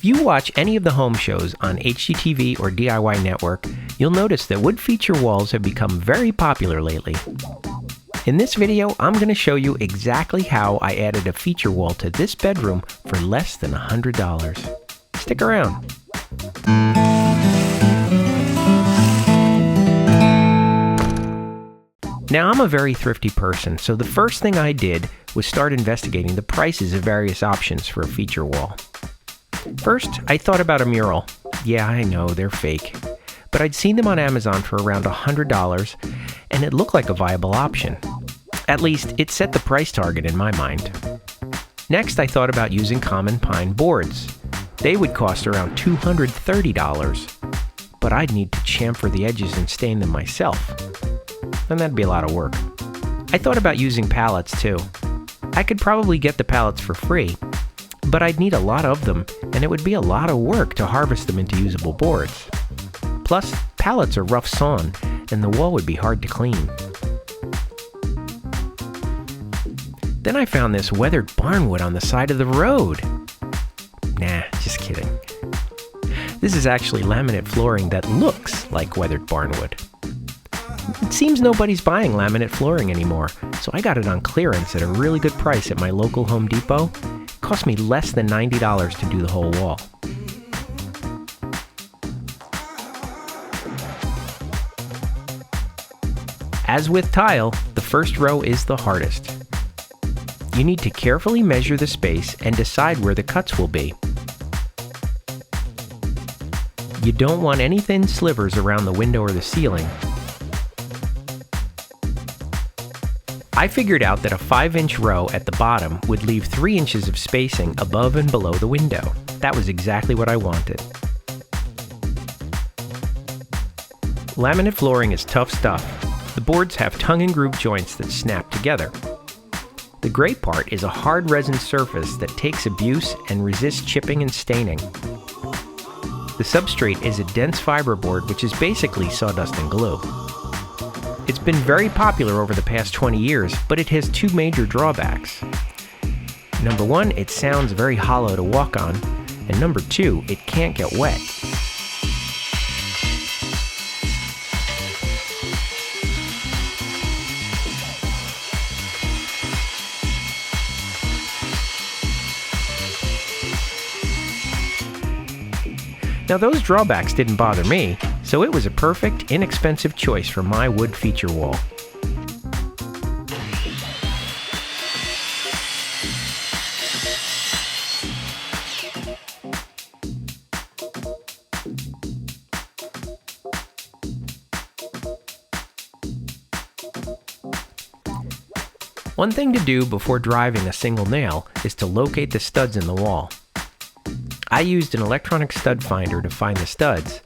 you watch any of the home shows on HGTV or DIY Network, you'll notice that wood feature walls have become very popular lately. In this video, I'm going to show you exactly how I added a feature wall to this bedroom for less than $100. Stick around. Now, I'm a very thrifty person, so the first thing I did was start investigating the prices of various options for a feature wall. First, I thought about a mural. Yeah, I know, they're fake. But I'd seen them on Amazon for around $100, and it looked like a viable option. At least, it set the price target in my mind. Next, I thought about using common pine boards. They would cost around $230, but I'd need to chamfer the edges and stain them myself. And that'd be a lot of work. I thought about using pallets too. I could probably get the pallets for free, but I'd need a lot of them, and it would be a lot of work to harvest them into usable boards. Plus, pallets are rough sawn, and the wall would be hard to clean. Then I found this weathered barnwood on the side of the road. Nah, just kidding. This is actually laminate flooring that looks like weathered barnwood. It seems nobody's buying laminate flooring anymore, so I got it on clearance at a really good price at my local Home Depot. It cost me less than $90 to do the whole wall. As with tile, the first row is the hardest. You need to carefully measure the space and decide where the cuts will be. You don't want any thin slivers around the window or the ceiling. I figured out that a 5-inch row at the bottom would leave 3 inches of spacing above and below the window. That was exactly what I wanted. Laminate flooring is tough stuff. The boards have tongue and groove joints that snap together. The great part is a hard resin surface that takes abuse and resists chipping and staining. The substrate is a dense fiberboard, which is basically sawdust and glue. It's been very popular over the past 20 years, but it has two major drawbacks. Number one, it sounds very hollow to walk on, and number two, it can't get wet. Now, those drawbacks didn't bother me, so it was a perfect, inexpensive choice for my wood feature wall. One thing to do before driving a single nail is to locate the studs in the wall. I used an electronic stud finder to find the studs,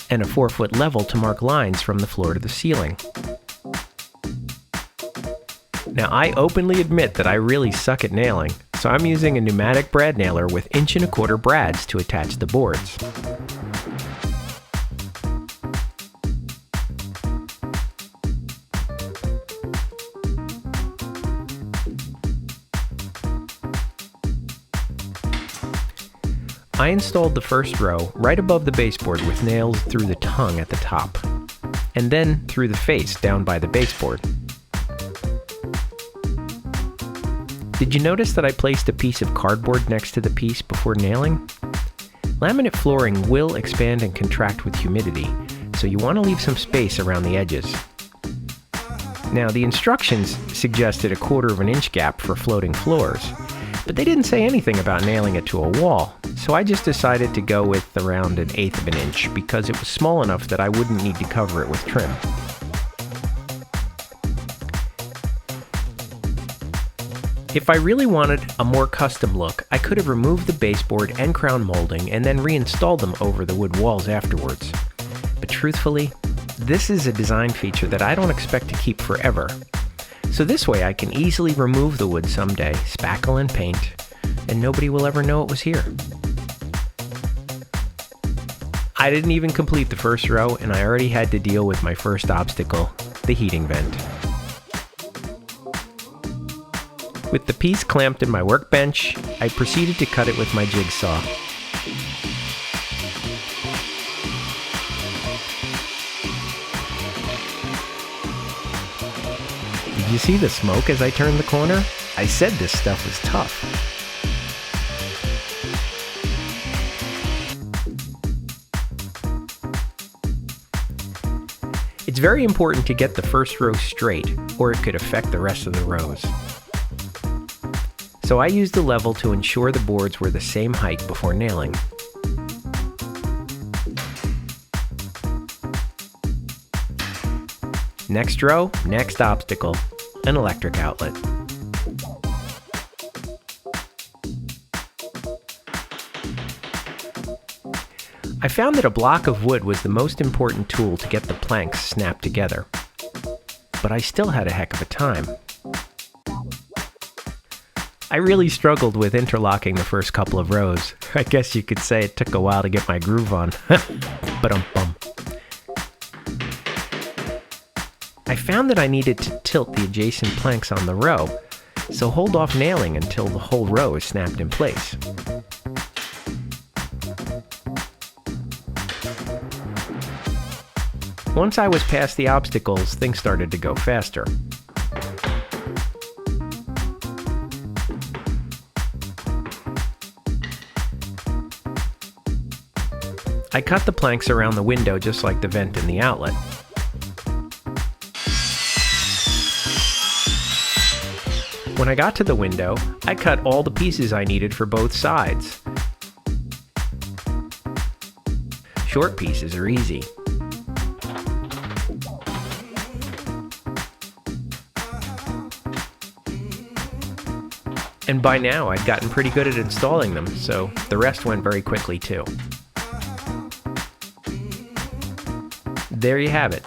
and a 4-foot level to mark lines from the floor to the ceiling. Now, I openly admit that I really suck at nailing, so I'm using a pneumatic brad nailer with 1¼ brads to attach the boards. I installed the first row right above the baseboard with nails through the tongue at the top, and then through the face down by the baseboard. Did you notice that I placed a piece of cardboard next to the piece before nailing? Laminate flooring will expand and contract with humidity, so you want to leave some space around the edges. Now, the instructions suggested a 1/4 inch gap for floating floors, but they didn't say anything about nailing it to a wall, so I just decided to go with around 1/8 inch because it was small enough that I wouldn't need to cover it with trim. If I really wanted a more custom look, I could have removed the baseboard and crown molding and then reinstalled them over the wood walls afterwards. But truthfully, this is a design feature that I don't expect to keep forever. So this way I can easily remove the wood someday, spackle and paint, and nobody will ever know it was here. I didn't even complete the first row, and I already had to deal with my first obstacle, the heating vent. With the piece clamped in my workbench, I proceeded to cut it with my jigsaw. You see the smoke as I turned the corner? I said this stuff was tough. It's very important to get the first row straight, or it could affect the rest of the rows. So I used the level to ensure the boards were the same height before nailing. Next row, next obstacle, an electric outlet. I found that a block of wood was the most important tool to get the planks snapped together, but I still had a heck of a time. I really struggled with interlocking the first couple of rows. I guess you could say it took a while to get my groove on. Ba-dum-bum. I found that I needed to tilt the adjacent planks on the row, so hold off nailing until the whole row is snapped in place. Once I was past the obstacles, things started to go faster. I cut the planks around the window just like the vent in the outlet. When I got to the window, I cut all the pieces I needed for both sides. Short pieces are easy. And by now, I'd gotten pretty good at installing them, so the rest went very quickly too. There you have it.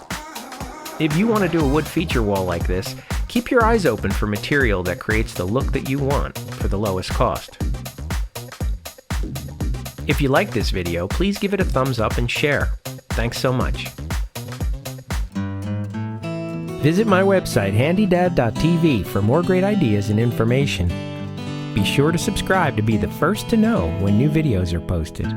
If you want to do a wood feature wall like this, keep your eyes open for material that creates the look that you want for the lowest cost. If you like this video, please give it a thumbs up and share. Thanks so much. Visit my website, HandyDadTV, for more great ideas and information. Be sure to subscribe to be the first to know when new videos are posted.